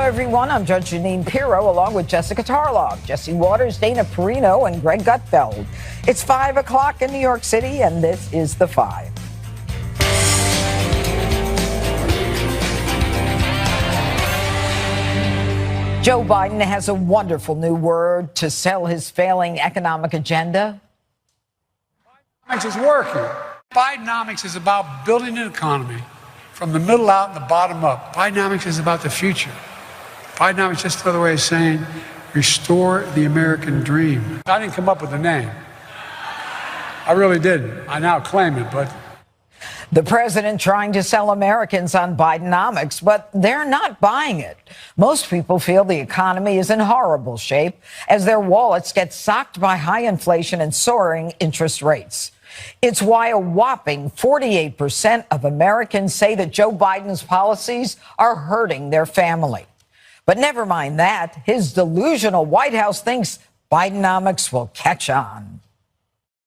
everyone. I'm Judge Jeanine Pirro, along with Jessica Tarlov, Jesse Waters, Dana Perino, and Greg Gutfeld. It's 5 o'clock in New York City, and this is The Five. Joe Biden has a wonderful new word to sell his failing economic agenda. Bidenomics is working. Bidenomics is about building an economy from the middle out and the bottom up. Bidenomics is about the future. Bidenomics is just another way of saying restore the American dream. I didn't come up with the name. I really didn't. I now claim it, but... The president trying to sell Americans on Bidenomics, but they're not buying it. Most people feel the economy is in horrible shape as their wallets get socked by high inflation and soaring interest rates. It's why a whopping 48% of Americans say that Joe Biden's policies are hurting their family. But never mind that. His delusional White House thinks Bidenomics will catch on.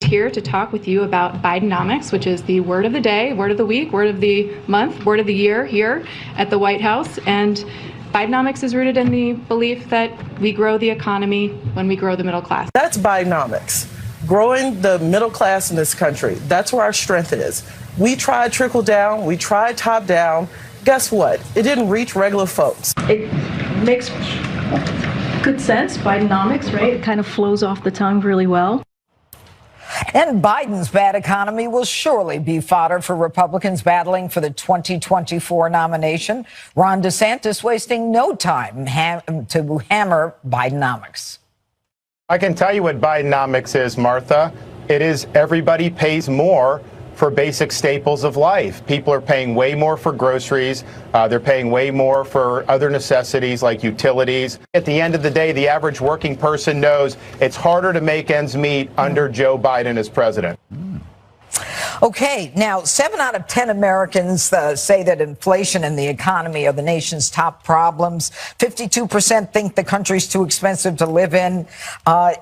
Here to talk with you about Bidenomics, which is the word of the day, word of the week, word of the month, word of the year here at the White House. And Bidenomics is rooted in the belief that we grow the economy when we grow the middle class. That's Bidenomics, growing the middle class in this country. That's where our strength is. We tried trickle down, we tried top down. Guess what? It didn't reach regular folks. It makes good sense, Bidenomics, right? It kind of flows off the tongue really well. And Biden's bad economy will surely be fodder for Republicans battling for the 2024 nomination. Ron DeSantis wasting no time to hammer Bidenomics. I can tell you what Bidenomics is, Martha. It is everybody pays more for basic staples of life. People are paying way more for groceries. They're paying way more for other necessities like utilities. At the end of the day, the average working person knows it's harder to make ends meet under Joe Biden as president. Okay, now 7 out of 10 Americans say that inflation and the economy are the nation's top problems. 52% think the country's too expensive to live in.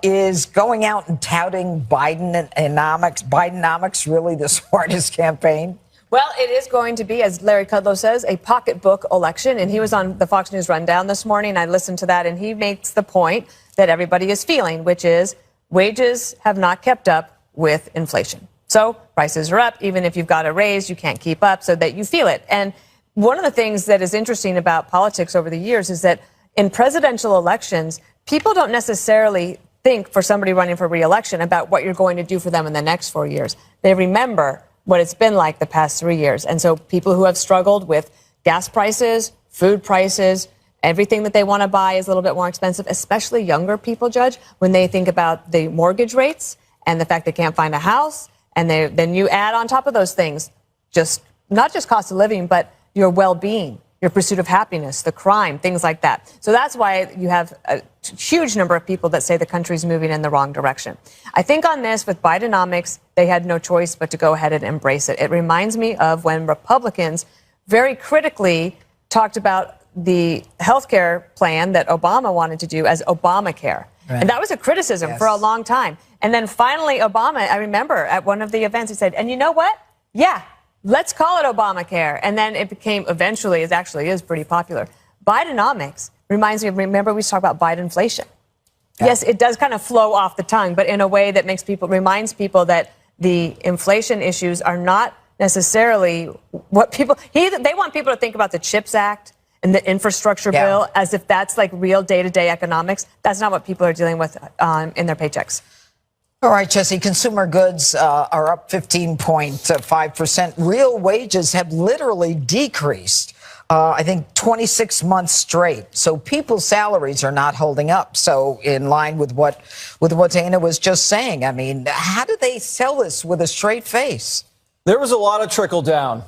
Is going out and touting Bidenomics really the smartest campaign? Well, it is going to be, as Larry Kudlow says, a pocketbook election. And he was on the Fox News Rundown this morning. I listened to that, and he makes the point that everybody is feeling, which is wages have not kept up with inflation. So prices are up. Even if you've got a raise, you can't keep up, so that you feel it. And one of the things that is interesting about politics over the years is that in presidential elections, people don't necessarily think for somebody running for re-election about what you're going to do for them in the next 4 years. They remember what it's been like the past 3 years. And so people who have struggled with gas prices, food prices, everything that they want to buy is a little bit more expensive, especially younger people, Judge, when they think about the mortgage rates and the fact they can't find a house. And then you add on top of those things, just not just cost of living, but your well-being, your pursuit of happiness, the crime, things like that. So that's why you have a huge number of people that say the country's moving in the wrong direction. I think on this, with Bidenomics, they had no choice but to go ahead and embrace it. It reminds me of when Republicans very critically talked about the health care plan that Obama wanted to do as Obamacare. Right. And that was a criticism for a long time. And then finally, Obama, I remember at one of the events, he said, and you know what? Yeah, let's call it Obamacare. And then it became, eventually, it actually is pretty popular. Bidenomics reminds me of, remember we talked about Bidenflation. Yeah. Yes, it does kind of flow off the tongue, but in a way that reminds people that the inflation issues are not necessarily what people, they want people to think about the CHIPS Act and the infrastructure bill as if that's like real day-to-day economics. That's not what people are dealing with in their paychecks. All right, Jesse, consumer goods are up 15.5%. Real wages have literally decreased, I think, 26 months straight. So people's salaries are not holding up. So in line with what Dana was just saying, I mean, how do they sell this with a straight face? There was a lot of trickle down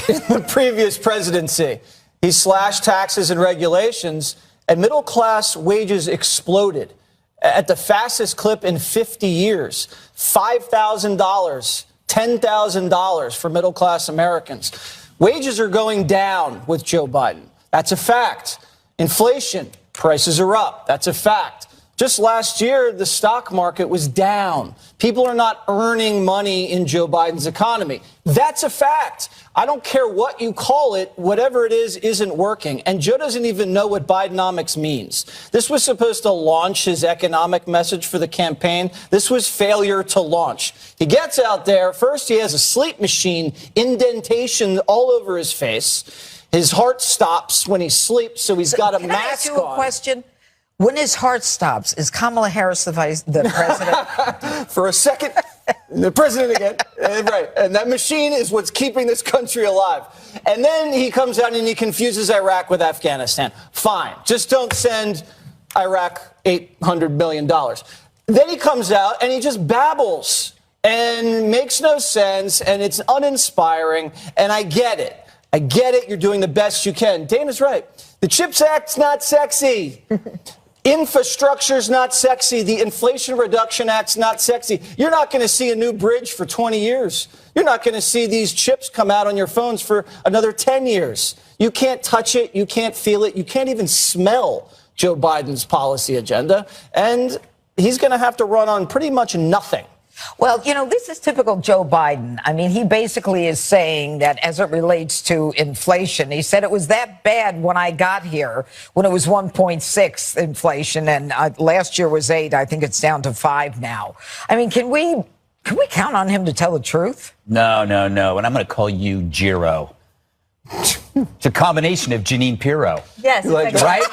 in the previous presidency. He slashed taxes and regulations, and middle-class wages exploded at the fastest clip in 50 years. $5,000, $10,000 for middle-class Americans. Wages are going down with Joe Biden. That's a fact. Inflation, prices are up. That's a fact. Just last year, the stock market was down. People are not earning money in Joe Biden's economy. That's a fact. I don't care what you call it, whatever it is isn't working. And Joe doesn't even know what Bidenomics means. This was supposed to launch his economic message for the campaign. This was failure to launch. He gets out there. First, he has a sleep machine indentation all over his face. His heart stops when he sleeps, so he's got a mask on. Can I ask you a question? When his heart stops, is Kamala Harris the president? For a second, the president again. Right. And that machine is what's keeping this country alive. And then he comes out and he confuses Iraq with Afghanistan. Fine. Just don't send Iraq $800 million. Then he comes out and he just babbles and makes no sense, and it's uninspiring. And I get it. I get it. You're doing the best you can. Dana's right. The CHIPS Act's not sexy. Infrastructure's not sexy. The Inflation Reduction Act's not sexy. You're not going to see a new bridge for 20 years. You're not going to see these chips come out on your phones for another 10 years. You can't touch it. You can't feel it. You can't even smell Joe Biden's policy agenda. And he's going to have to run on pretty much nothing. Well, you know, this is typical Joe Biden. I mean, he basically is saying that as it relates to inflation, he said it was that bad when I got here, when it was 1.6 inflation, and last year was 8. I think it's down to 5 now. I mean, can we count on him to tell the truth? No. And I'm going to call you Jiro. It's a combination of Jeanine Pirro. Yes. Like, right?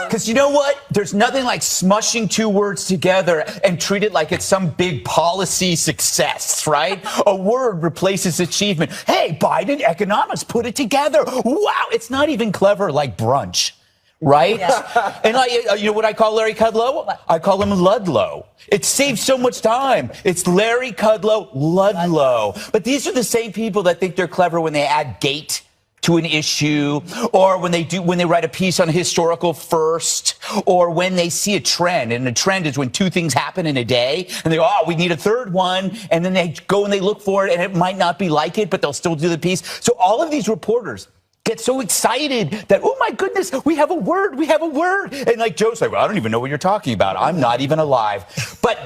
Because you know what? There's nothing like smushing two words together and treat it like it's some big policy success, right? A word replaces achievement. Hey, Biden economics put it together. Wow. It's not even clever like brunch. Right? Yeah. And you know what I call Larry Kudlow? I call him Ludlow. It saves so much time. It's Larry Kudlow, Ludlow. But these are the same people that think they're clever when they add date to an issue, or when they write a piece on historical first, or when they see a trend. And a trend is when two things happen in a day, and they go, oh, we need a third one. And then they go and they look for it, and it might not be like it, but they'll still do the piece. So all of these reporters get so excited that, oh, my goodness, we have a word. And like Joe's like, well, I don't even know what you're talking about. I'm not even alive. But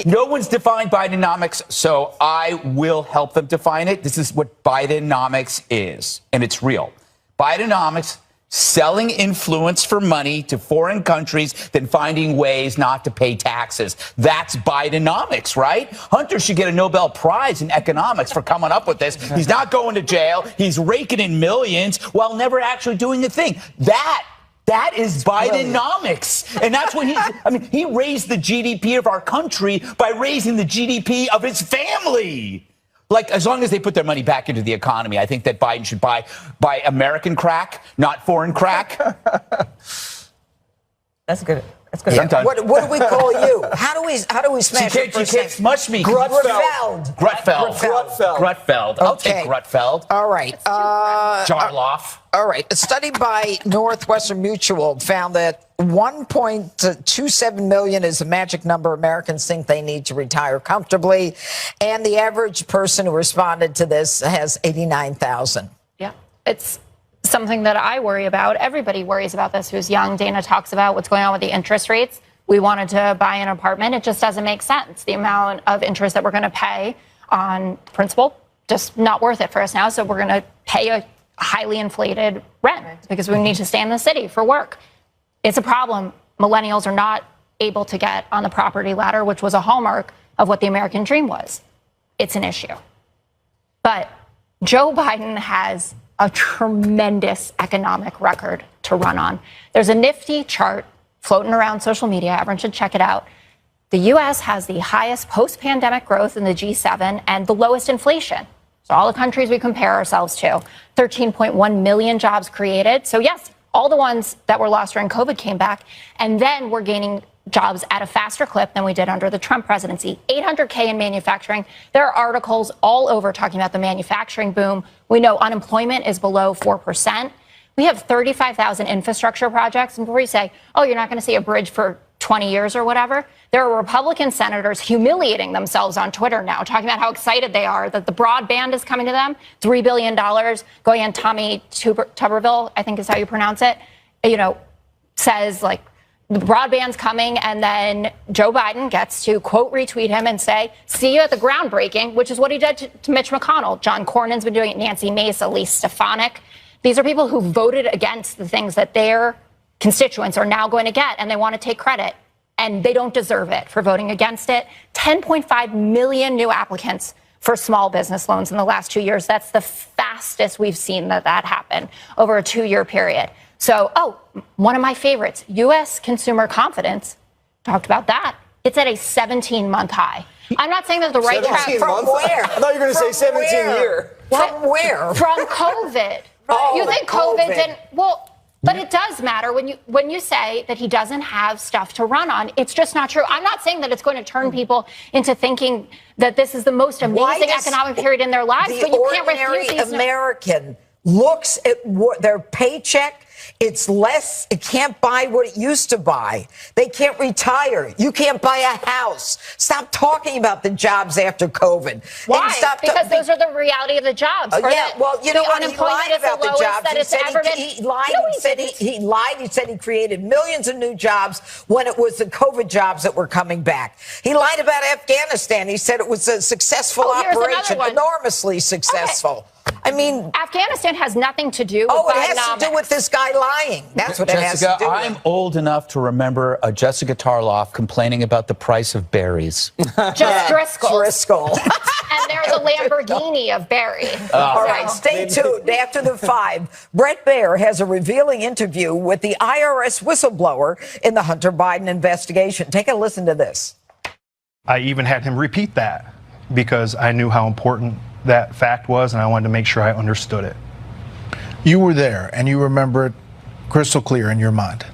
no one's defined Bidenomics, so I will help them define it. This is what Bidenomics is, and it's real. Bidenomics, selling influence for money to foreign countries, then finding ways not to pay taxes. That's Bidenomics, right? Hunter should get a Nobel Prize in economics for coming up with this. He's not going to jail. He's raking in millions while never actually doing a thing. That is Bidenomics. And that's when he raised the GDP of our country by raising the GDP of his family. Like, as long as they put their money back into the economy, I think that Biden should buy American crack, not foreign crack. That's good. That's good. Yeah. What do we call you? How do we smash it? You can't smush me. Grutfeld. I'll take Grutfeld. All right. Jarloff. All right. A study by Northwestern Mutual found that 1.27 million is the magic number Americans think they need to retire comfortably. And the average person who responded to this has 89,000. Yeah. It's something that I worry about. Everybody worries about this who's young. Dana talks about what's going on with the interest rates. We wanted to buy an apartment. It just doesn't make sense. The amount of interest that we're going to pay on principal, just not worth it for us now. So we're going to pay a highly inflated rent because we need to stay in the city for work. It's a problem. Millennials are not able to get on the property ladder, which was a hallmark of what the American dream was. It's an issue. But Joe Biden has a tremendous economic record to run on. There's a nifty chart floating around social media. Everyone should check it out. The U.S. has the highest post-pandemic growth in the G7 and the lowest inflation. So all the countries we compare ourselves to, 13.1 million jobs created. So yes, all the ones that were lost during COVID came back. And then we're gaining jobs at a faster clip than we did under the Trump presidency. 800K in manufacturing. There are articles all over talking about the manufacturing boom. We know unemployment is below 4%. We have 35,000 infrastructure projects. And before you say, oh, you're not going to see a bridge for 20 years or whatever, there are Republican senators humiliating themselves on Twitter now, talking about how excited they are that the broadband is coming to them. $3 billion going on. Tommy Tuberville, I think is how you pronounce it, says like, the broadband's coming, and then Joe Biden gets to quote retweet him and say, see you at the groundbreaking, which is what he did to Mitch McConnell. John Cornyn's been doing it, Nancy Mace, Elise Stefanik. These are people who voted against the things that their constituents are now going to get, and they want to take credit. And they don't deserve it for voting against it. 10.5 million new applicants for small business loans in the last 2 years. That's the fastest we've seen that happen over a 2-year period. So, one of my favorites, U.S. consumer confidence, talked about that. It's at a 17-month high. I'm not saying that the right track. From where? I thought you were going to say 17-year. From where? From COVID. You think COVID didn't? Well, but it does matter when you say that he doesn't have stuff to run on. It's just not true. I'm not saying that it's going to turn people into thinking that this is the most amazing economic period in their lives, but you can't refuse these. The ordinary American looks at their paycheck. It's less. It can't buy what it used to buy. They can't retire. You can't buy a house. Stop talking about the jobs after COVID. Why? Because those are the reality of the jobs. Yeah, well, you know what? He lied is about the the lowest jobs. that it's ever been. He lied. No, He said he lied. He said he created millions of new jobs when it was the COVID jobs that were coming back. He lied about Afghanistan. He said it was a successful operation, enormously successful. Okay. I mean, Afghanistan has nothing to do with it has to do with this guy lying. That's what it has to do with. I'm old enough to remember Jessica Tarloff complaining about the price of berries. Just Driscoll. And they're the Lamborghini of berry. All right, stay tuned. After the 5, Bret Baier has a revealing interview with the IRS whistleblower in the Hunter Biden investigation. Take a listen to this. I even had him repeat that because I knew how important that fact was, and I wanted to make sure I understood it. You were there, and you remember it crystal clear in your mind.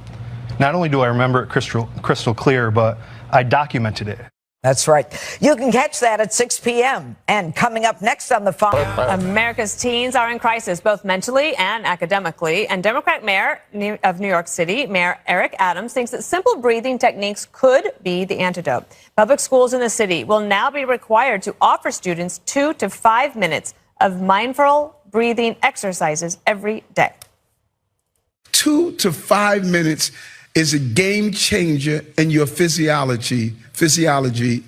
Not only do I remember it crystal clear, but I documented it. That's right. You can catch that at 6 p.m. And coming up next on the 5. America's teens are in crisis, both mentally and academically. And Democrat Mayor of New York City, Mayor Eric Adams, thinks that simple breathing techniques could be the antidote. Public schools in the city will now be required to offer students 2 to 5 minutes of mindful breathing exercises every day. 2 to 5 minutes is a game changer in your physiology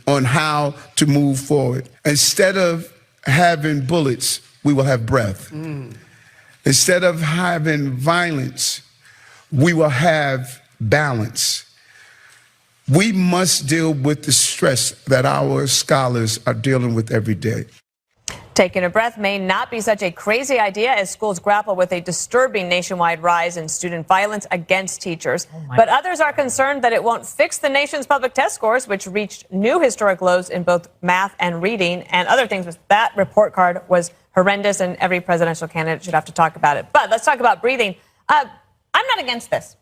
on how to move forward. Instead of having bullets, we will have breath. Instead of having violence, we will have balance. We must deal with the stress that our scholars are dealing with every day. Taking a breath may not be such a crazy idea as schools grapple with a disturbing nationwide rise in student violence against teachers. But others are concerned that it won't fix the nation's public test scores, which reached new historic lows in both math and reading and other things. That report card was horrendous, and every presidential candidate should have to talk about it. But let's talk about breathing. I'm not against this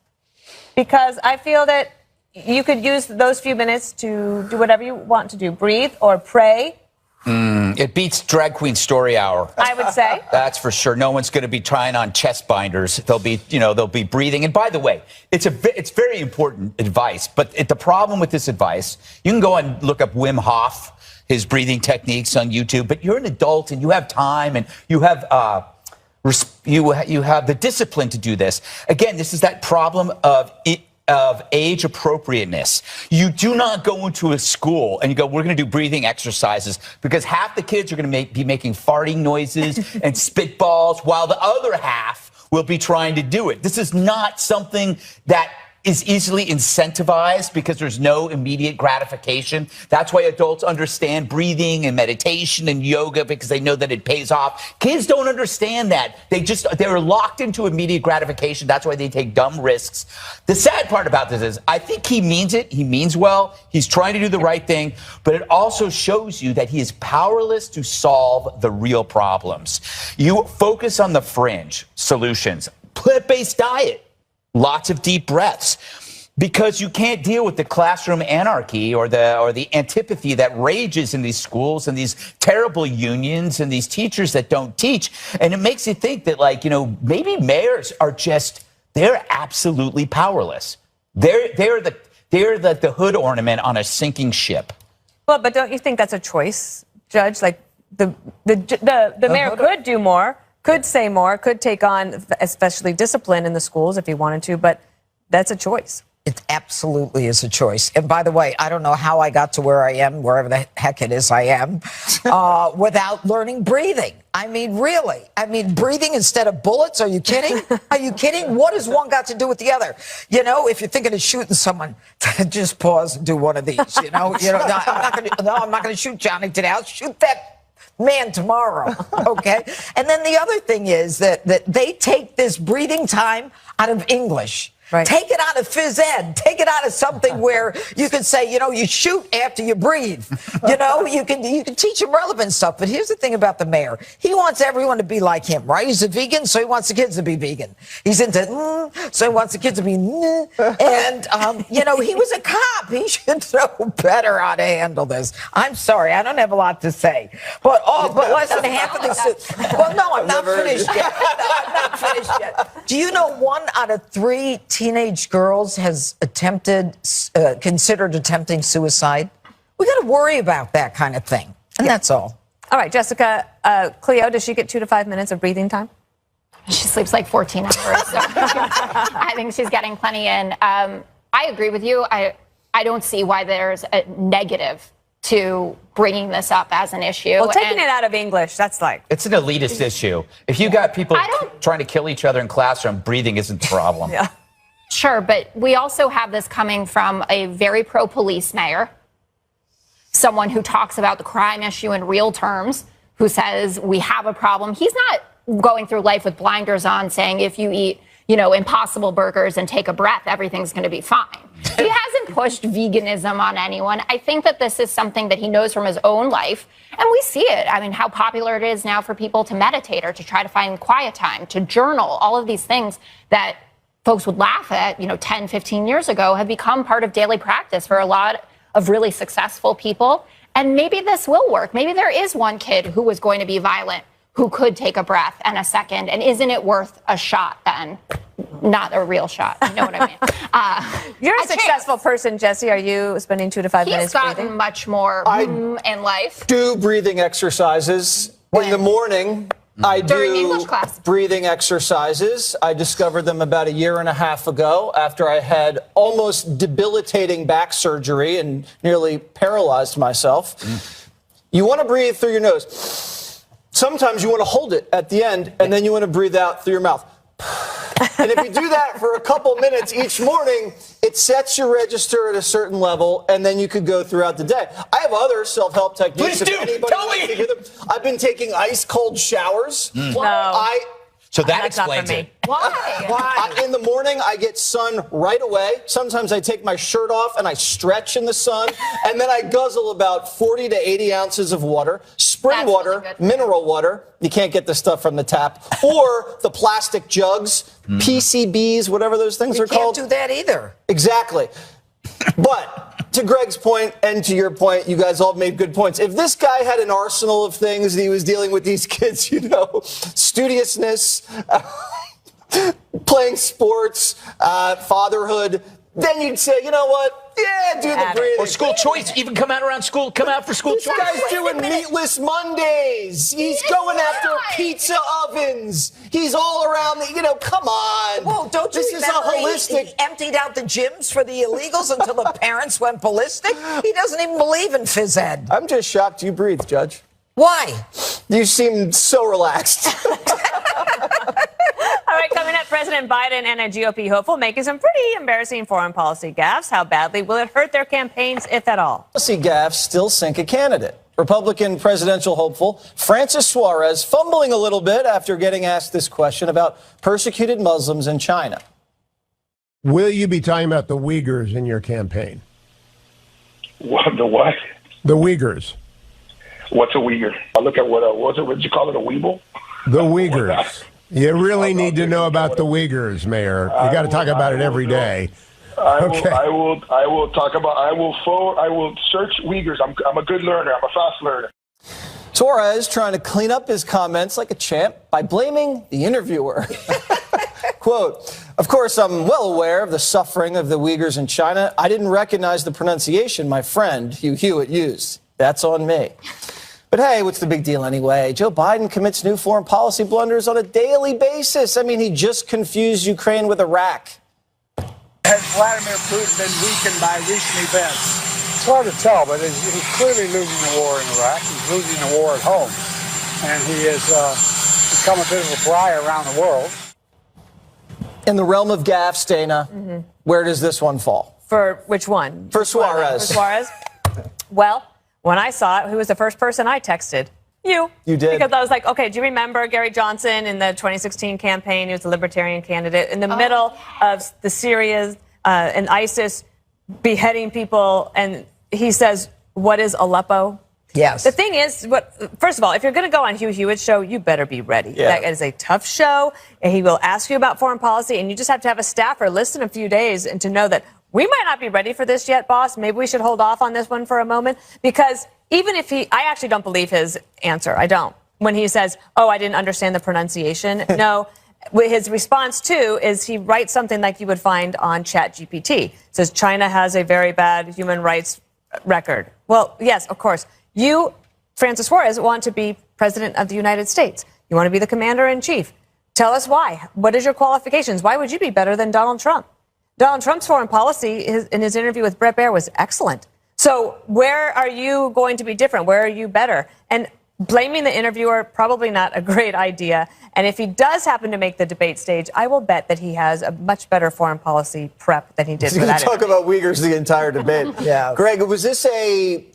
because I feel that you could use those few minutes to do whatever you want to do. Breathe or pray. It beats Drag Queen Story Hour. I would say. That's for sure. No one's going to be trying on chest binders. They'll be breathing. And by the way, it's very important advice. But the problem with this advice, you can go and look up Wim Hof, his breathing techniques on YouTube. But you're an adult and you have time and you have you have the discipline to do this. Again, this is that problem of age appropriateness. You do not go into a school and you go, we're going to do breathing exercises, because half the kids are going to be making farting noises and spitballs while the other half will be trying to do it. This is not something that is easily incentivized because there's no immediate gratification. That's why adults understand breathing and meditation and yoga, because they know that it pays off. Kids don't understand that. They're locked into immediate gratification. That's why they take dumb risks. The sad part about this is I think he means it. He means well. He's trying to do the right thing, but it also shows you that he is powerless to solve the real problems. You focus on the fringe solutions, plant-based diet, lots of deep breaths, because you can't deal with the classroom anarchy or the antipathy that rages in these schools and these terrible unions and these teachers that don't teach. And it makes you think that, maybe mayors are they're absolutely powerless. They're the hood ornament on a sinking ship. Well, but don't you think that's a choice, Judge? Like the mayor could do more, could say more, could take on especially discipline in the schools if he wanted to, but that's a choice. It absolutely is a choice. And by the way, I don't know how I got to where I am, wherever the heck it is I am, without learning breathing. I mean, really. I mean, breathing instead of bullets. Are you kidding? Are you kidding? What has one got to do with the other? You know, if you're thinking of shooting someone, just pause and do one of these. No, I'm not going to shoot Johnny today. I'll shoot that man tomorrow. Okay. And then the other thing is that they take this breathing time out of English. Right. Take it out of phys ed. Take it out of something where you can say, you shoot after you breathe. You can teach them relevant stuff. But here's the thing about the mayor. He wants everyone to be like him, right? He's a vegan, so he wants the kids to be vegan. He's into, so he wants the kids to be, and, he was a cop. He should know better how to handle this. I'm sorry. I don't have a lot to say. But less than half of this. Well, no, I'm not finished yet. No, I'm not finished yet. Do you know 1 out of 3 teenage girls has considered attempting suicide? We got to worry about that kind of thing. And that's all. All right, Jessica, Cleo, does she get 2 to 5 minutes of breathing time? She sleeps like 14 hours. So I think she's getting plenty in. I agree with you. I don't see why there's a negative to bringing this up as an issue. Well, taking it out of English, that's like... It's an elitist issue. If you got people trying to kill each other in classroom, breathing isn't the problem. Yeah. Sure, but we also have this coming from a very pro-police mayor, someone who talks about the crime issue in real terms, who says we have a problem. He's not going through life with blinders on saying if you eat, Impossible burgers and take a breath, everything's going to be fine. He hasn't pushed veganism on anyone. I think that this is something that he knows from his own life, and we see it. I mean, how popular it is now for people to meditate or to try to find quiet time, to journal, all of these things that folks would laugh at, 10, 15 years ago have become part of daily practice for a lot of really successful people. And maybe this will work. Maybe there is one kid who was going to be violent who could take a breath and a second. And isn't it worth a shot then? Not a real shot. You know what I mean? You're a successful person, Jesse. Are you spending 2 to 5 minutes breathing? He's gotten much more in life. Do breathing exercises in the morning. I During English class. Breathing exercises. I discovered them about 1.5 years ago after I had almost debilitating back surgery and nearly paralyzed myself. You want to breathe through your nose. Sometimes you want to hold it at the end, and then you want to breathe out through your mouth. And if you do that for a couple minutes each morning, it sets your register at a certain level, and then you could go throughout the day. I have other self-help techniques. Please do. Tell me. I've been taking ice-cold showers. No. So that explains it. Why? In the morning, I get sun right away. Sometimes I take my shirt off and I stretch in the sun, and then I guzzle about 40 to 80 ounces of water, spring water, mineral water. You can't get this stuff from the tap, or the plastic jugs, PCBs, whatever those things are called. You can't do that either. Exactly. But to Greg's point and to your point, you guys all made good points. If this guy had an arsenal of things that he was dealing with these kids, studiousness, playing sports, fatherhood, then you'd say, you know what? Yeah, do the breathing. Or school choice. Even come out for school choice. This guy's doing meatless Mondays. He's going after pizza ovens. He's all around come on. Well, don't you remember he emptied out the gyms for the illegals until the parents went ballistic? He doesn't even believe in phys ed. I'm just shocked you breathe, Judge. Why? You seem so relaxed. All right, coming up, President Biden and a GOP hopeful making some pretty embarrassing foreign policy gaffes. How badly will it hurt their campaigns, if at all? Policy gaffes still sink a candidate. Republican presidential hopeful Francis Suarez fumbling a little bit after getting asked this question about persecuted Muslims in China. Will you be talking about the Uyghurs in your campaign? What, the what? The Uyghurs. What's a Uyghur? I look at what did you call it, a Weeble? The Uyghurs. You really need to know about the Uyghurs, Mayor. You got to talk about it every day. I will search Uyghurs. I'm a good learner. I'm a fast learner. Suarez trying to clean up his comments like a champ by blaming the interviewer. Quote, of course, I'm well aware of the suffering of the Uyghurs in China. I didn't recognize the pronunciation my friend Hugh Hewitt used. That's on me. But hey, what's the big deal anyway? Joe Biden commits new foreign policy blunders on a daily basis. I mean, he just confused Ukraine with Iraq. Has Vladimir Putin been weakened by recent events? It's hard to tell, but he's clearly losing the war in Iraq. He's losing the war at home. And he has become a bit of a pariah around the world. In the realm of gaffes, Dana, where does this one fall? For which one? For Suarez. For Suarez? Well, when I saw it, who was the first person I texted? You. You did? Because I was like, okay, do you remember Gary Johnson in the 2016 campaign? He was a libertarian candidate in the middle of the Syria and ISIS beheading people. And he says, what is Aleppo? Yes. The thing is, first of all, if you're going to go on Hugh Hewitt's show, you better be ready. Yeah. That is a tough show, and he will ask you about foreign policy, and you just have to have a staffer listen a few days and to know that we might not be ready for this yet, boss. Maybe we should hold off on this one for a moment, because even if I actually don't believe his answer. I don't. When he says, oh, I didn't understand the pronunciation. No. His response, too, is he writes something like you would find on ChatGPT. Says China has a very bad human rights record. Well, yes, of course. You, Francis Suarez, want to be president of the United States. You want to be the commander-in-chief. Tell us why. What is your qualifications? Why would you be better than Donald Trump? Donald Trump's foreign policy in his interview with Bret Baier was excellent. So where are you going to be different? Where are you better? And blaming the interviewer, probably not a great idea. And if he does happen to make the debate stage, I will bet that he has a much better foreign policy prep than he did for that He's going to talk about Uyghurs the entire debate. Yeah. Greg, was this a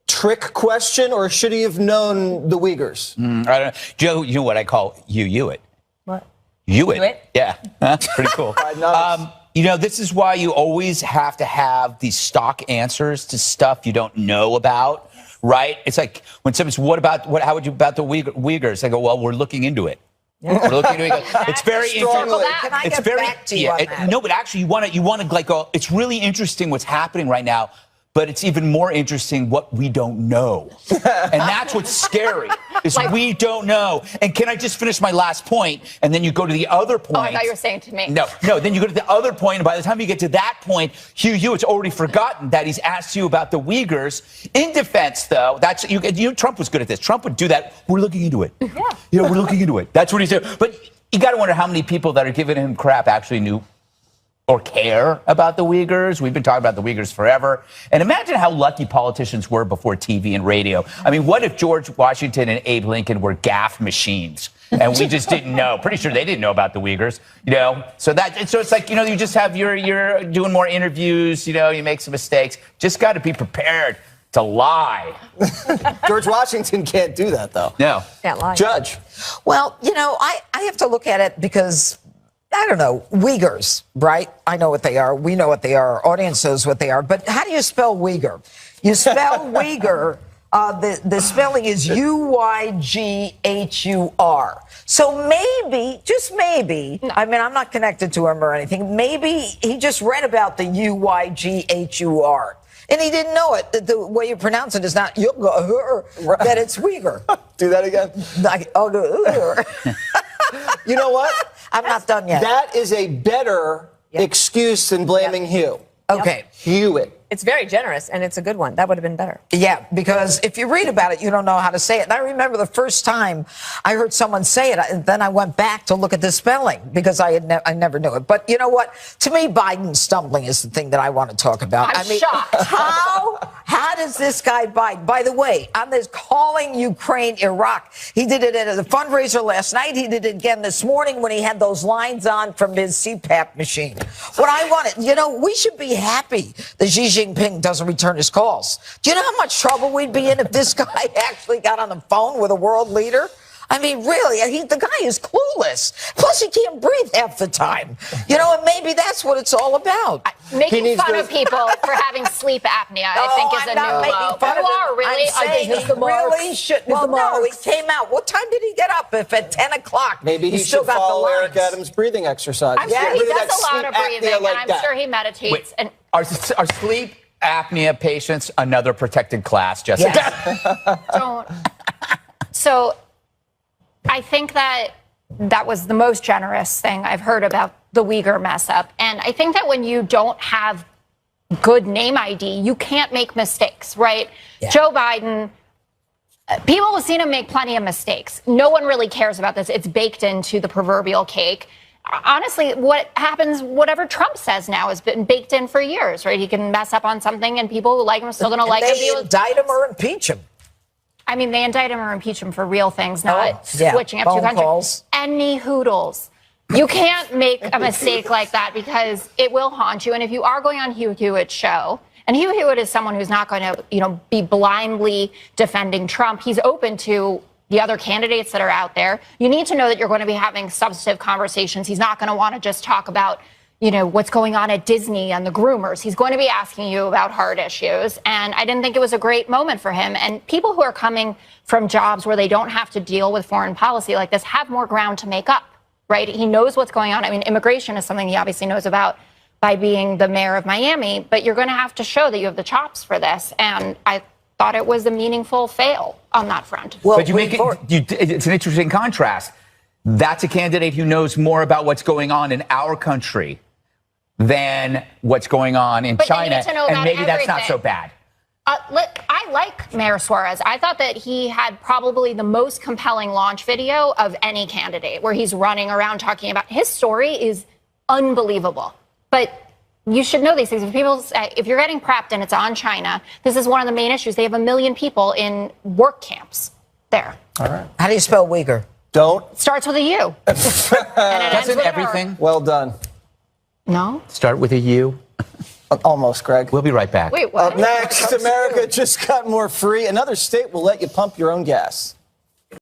trick question, or should he have known the Uyghurs? I don't know. Joe, you know what I call Hewitt? What? Hewitt? Yeah. Huh? Pretty cool. This is why you always have to have these stock answers to stuff you don't know about, right? It's like when somebody's, how would you about the Uyghurs? I go, well, we're looking into it. We're looking into it. It's very interesting. Can I get back to you on that? No, but actually, you want to like go. It's really interesting what's happening right now. But it's even more interesting what we don't know. And that's what's scary, is we don't know. And can I just finish my last point, and then you go to the other point? Oh, I thought you were saying to me. No, then you go to the other point, and by the time you get to that point, Hugh Hewitt's already forgotten that he's asked you about the Uyghurs. In defense, though, Trump was good at this. Trump would do that. We're looking into it. Yeah. We're looking into it. That's what he's doing. But you got to wonder how many people that are giving him crap actually knew or care about the Uyghurs. We've been talking about the Uyghurs forever. And imagine how lucky politicians were before TV and radio. I mean, what if George Washington and Abe Lincoln were gaffe machines and we just didn't know? Pretty sure they didn't know about the Uyghurs, So it's like, you just have you're doing more interviews, you make some mistakes. Just got to be prepared to lie. George Washington can't do that, though. No. Can't lie. Judge. Well, I have to look at it because, I don't know, Uyghurs, right? I know what they are. We know what they are. Our audience knows what they are. But how do you spell Uyghur? You spell Uyghur, the spelling is Uyghur. So maybe, just maybe, I mean, I'm not connected to him or anything, maybe he just read about the Uyghur. And he didn't know it. The way you pronounce it is not Uyghur, that it's Uyghur. Do that again. You know what? I'm not done yet. That is a better excuse than blaming Hugh. Okay. Hewitt. It's very generous, and it's a good one. That would have been better. Yeah, because if you read about it, you don't know how to say it. And I remember the first time I heard someone say it, and then I went back to look at the spelling because I never knew it. But you know what? To me, Biden stumbling is the thing that I want to talk about. I'm shocked. How does this guy Biden? By the way, on this calling Ukraine, Iraq, he did it at a fundraiser last night. He did it again this morning when he had those lines on from his CPAP machine. What I wanted, we should be happy that Xi Jinping doesn't return his calls. Do you know how much trouble we'd be in if this guy actually got on the phone with a world leader? I mean, really, the guy is clueless. Plus, he can't breathe half the time. And maybe that's what it's all about. Making fun of people for having sleep apnea, I think, is a new low. You are, really? I'm saying he really should. Well, no, he came out. What time did he get up? If at 10 o'clock, maybe he still should got follow the Eric Adams' breathing exercise. I'm sure he does a lot of breathing, and I'm sure he meditates. Wait, are sleep apnea patients another protected class, Jessica? Yes. Don't. So I think that was the most generous thing I've heard about the Uyghur mess up. And I think that when you don't have good name ID, you can't make mistakes, right? Yeah. Joe Biden, people have seen him make plenty of mistakes. No one really cares about this. It's baked into the proverbial cake. honestly, what happens, whatever Trump says now has been baked in for years, right? He can mess up on something and people who like him are still going to like him. They indict him or impeach him. I mean, they indict him or impeach him for real things, not yeah. switching up Phone two countries. calls. Any hoodles. You can't make a mistake like that because it will haunt you. And if you are going on Hugh Hewitt's show, and Hugh Hewitt is someone who's not going to, be blindly defending Trump. He's open to the other candidates that are out there. You need to know that you're going to be having substantive conversations. He's not going to want to just talk about, what's going on at Disney and the groomers. He's going to be asking you about hard issues. And I didn't think it was a great moment for him. And people who are coming from jobs where they don't have to deal with foreign policy like this have more ground to make up, right? He knows what's going on. I mean, immigration is something he obviously knows about by being the mayor of Miami, but you're going to have to show that you have the chops for this. And I thought it was a meaningful fail on that front. Well, but it's an interesting contrast. That's a candidate who knows more about what's going on in our country than what's going on in China. And maybe that's not so bad. I like Mayor Suarez. I thought that he had probably the most compelling launch video of any candidate, where he's running around talking about his story is unbelievable. But you should know these things. If you're getting prepped and it's on China, this is one of the main issues. They have 1 million people in work camps there. All right. How do you spell Uyghur? Don't. Starts with a U. Doesn't everything? Well done. No. Start with a U. Almost, Greg. We'll be right back. Wait, what? Up next, America just got more free. Another state will let you pump your own gas.